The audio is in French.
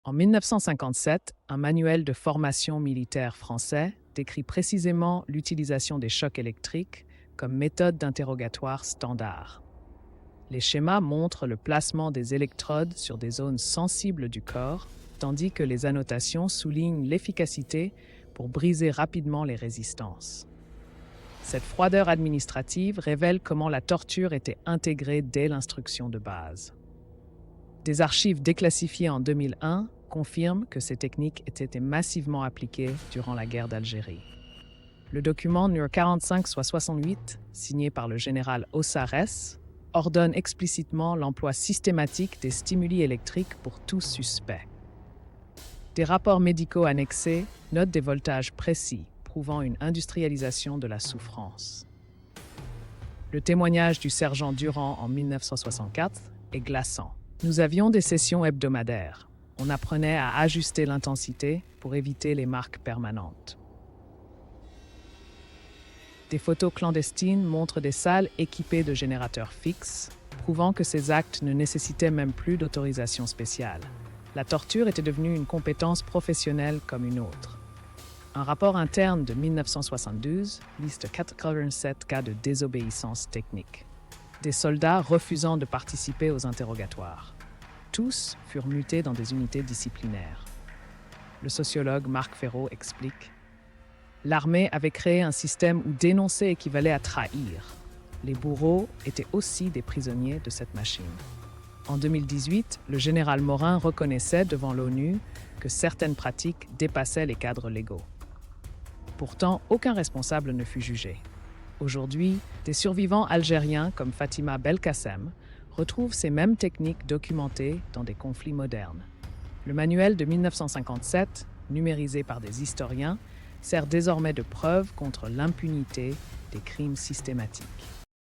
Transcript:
En 1957, un manuel de formation militaire français décrit précisément l'utilisation des chocs électriques comme méthode d'interrogatoire standard. Les schémas montrent le placement des électrodes sur des zones sensibles du corps, tandis que les annotations soulignent l'efficacité pour briser rapidement les résistances. Cette froideur administrative révèle comment la torture était intégrée dès l'instruction de base. Des archives déclassifiées en 2001 confirment que ces techniques étaient massivement appliquées durant la guerre d'Algérie. Le document NUR 45-68, signé par le général Ossares, ordonne explicitement l'emploi systématique des stimuli électriques pour tout suspect. Des rapports médicaux annexés notent des voltages précis, prouvant une industrialisation de la souffrance. Le témoignage du sergent Durand en 1964 est glaçant. Nous avions des sessions hebdomadaires. On apprenait à ajuster l'intensité pour éviter les marques permanentes. Des photos clandestines montrent des salles équipées de générateurs fixes, prouvant que ces actes ne nécessitaient même plus d'autorisation spéciale. La torture était devenue une compétence professionnelle comme une autre. Un rapport interne de 1972 liste 87 cas de désobéissance technique. Des soldats refusant de participer aux interrogatoires. Tous furent mutés dans des unités disciplinaires. Le sociologue Marc Ferraud explique: l'armée avait créé un système où dénoncer équivalait à trahir. Les bourreaux étaient aussi des prisonniers de cette machine. En 2018, le général Morin reconnaissait devant l'ONU que certaines pratiques dépassaient les cadres légaux. Pourtant, aucun responsable ne fut jugé. Aujourd'hui, des survivants algériens comme Fatima Belkacem retrouvent ces mêmes techniques documentées dans des conflits modernes. Le manuel de 1957, numérisé par des historiens, sert désormais de preuve contre l'impunité des crimes systématiques.